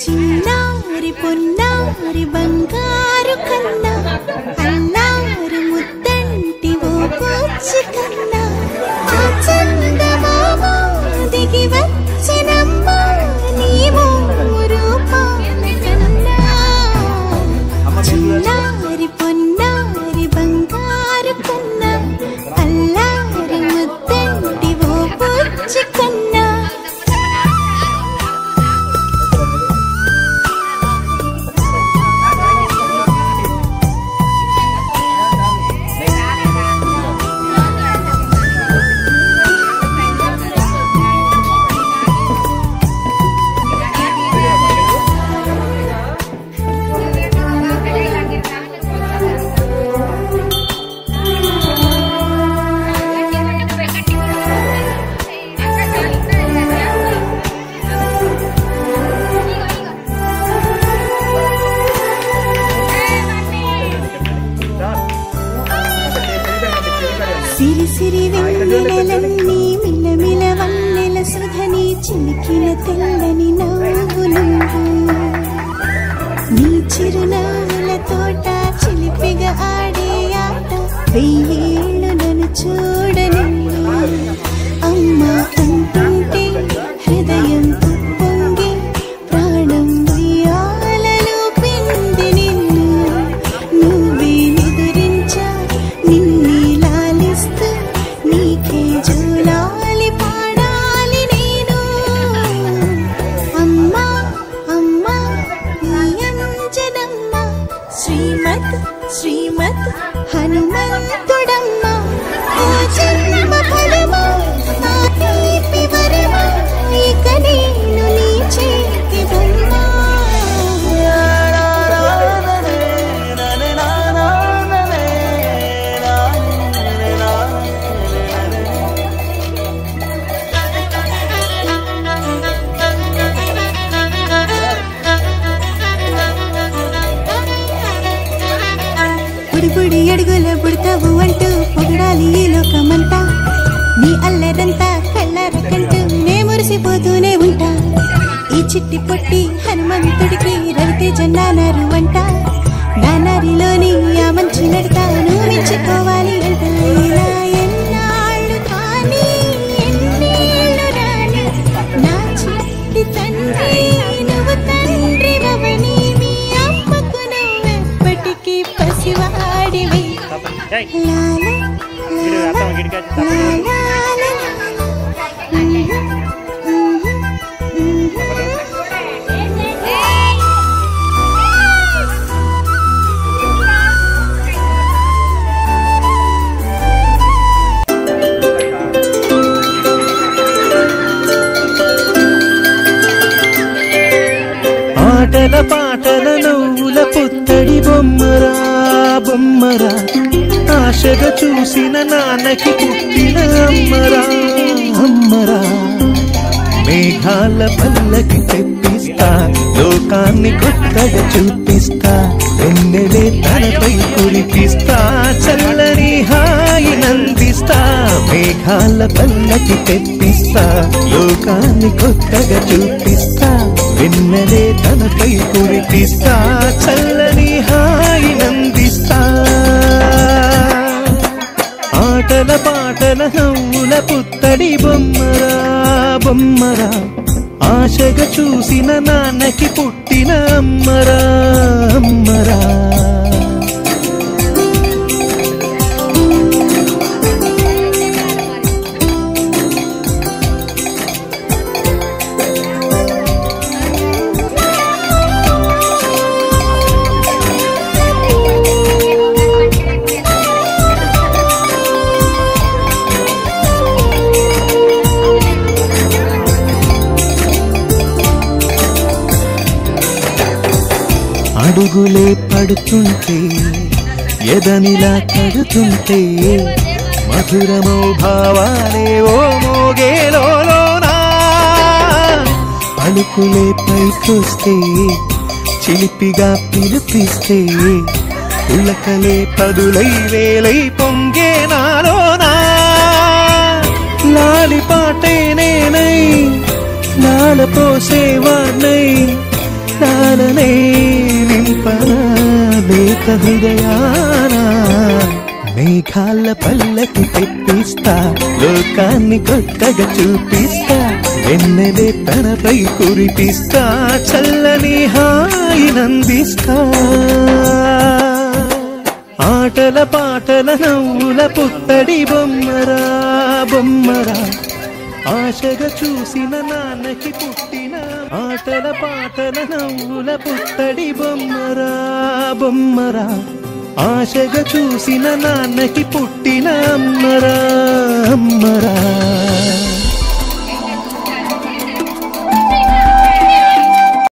చిన్నారి పొన్నారి బంగారు కన్నా అల్లారు ముద్దంటి ఓ బొచ్చి కన్నా ఆ చందమామ దిగి వచ్చినమ్మ నీవు రూపాన్ని కన్నా చిన్నారి పొన్నారి బంగారు కన్నా అల్లారు ముద్దంటి ఓ బొచ్చి కన్నా సిరి సిరి వెన్నెలన్నీ మిలమిల వన్నెల సుధని చిలికిన తెల్లని నవ్వు నువ్వు నీ చిరునవ్వుల తోట చిలిపిగా ఆడే ఆట వెయ్యేళ్ళు నన్ను చూడని అమ్మా అంటుంటే హృదయం పొంగి ప్రాణం ఉయ్యాలలో పిండి నిన్ను నువ్వే నిదురించా నిన్నే లాలిస్తూ నీకే జోలాలి పాడాలి నేను అమ్మా అమ్మా అంజనమ్మ శ్రీమత్ శ్రీమత్ హనుమంతుడమ్మ ఓ జన్మ ఫలమా నా తీపి వరమా ఇక నేను నీ చేతి బొమ్మ బుడి అడుగుల బుడతావు అంటూ పొగడాలి ఈ లోకమంతా నీ అల్లరంతా కళ్ళారకంటూ నే మురిసిపోతూనే ఉంటా ఈ చిట్టి పొట్టి హనుమంతుడికి రవితేజ నానారు అంట నానారిలోని ఆ మంచి నడతా నువ్వు మెచ్చుకోవాలి అంట ఇలా ఎన్నాళ్ళు కానీ ఎన్నేళ్ళు రాని నా చిట్టి తండ్రి నువ్వు తండ్రి రవని మీ అమ్మకు నువ్వెప్పటికీ పసివాడివి ఆటల పాటల నవ్వుల పుత్తడి బొమ్మరా బొమ్మరా ఆశగా చూసిన నాన్నకి పుట్టిన అమ్మరా అమ్మరా మేఘాల పల్లకి తెప్పిస్తా లోకాన్ని కొత్తగా చూపిస్తా వెన్నెలే తనపై కురిపిస్తా చల్లని హాయి నందిస్తా మేఘాల పల్లకి తెప్పిస్తా లోకాన్ని కొత్తగా చూపిస్తా వెన్నెలే తనపై కురిపిస్తా చల్లని హాయి నందిస్తా ఆటల పాటల నవ్వుల పుత్తడి బొమ్మరా బొమ్మరా ఆశగా చూసిన నాన్నకి పుట్టిన అమ్మరా అమ్మరా అడుగులే పడుతుంటే ఎదనిలా కడుతుంటే మధురమో భావాలే ఓ మోగేలోనా పలుకులే పైకొస్తే చిలిపిగా పిలిపిస్తే ఉలకలే పదులై వేలై పొంగే నాలోనా లాలి పాటే నేనై లాల పోసేవాణ్ణై లాలనే నింపనా లేత హృదయానా మేఘాల పల్లకి తెప్పిస్తా లోకాన్ని కొత్తగా చూపిస్తా వెన్నెలే తనపై కురిపిస్తా చల్లని హాయినందిస్తా ఆటల పాటల నవ్వుల పుత్తడి బొమ్మరా బొమ్మరా ఆశగా చూసిన నాన్నకి పుట్టిన ఆటల పాటల నవ్వుల పుత్తడి బొమ్మరా బొమ్మరా ఆశగా చూసిన నాన్నకి పుట్టిన అమ్మరా అమ్మరా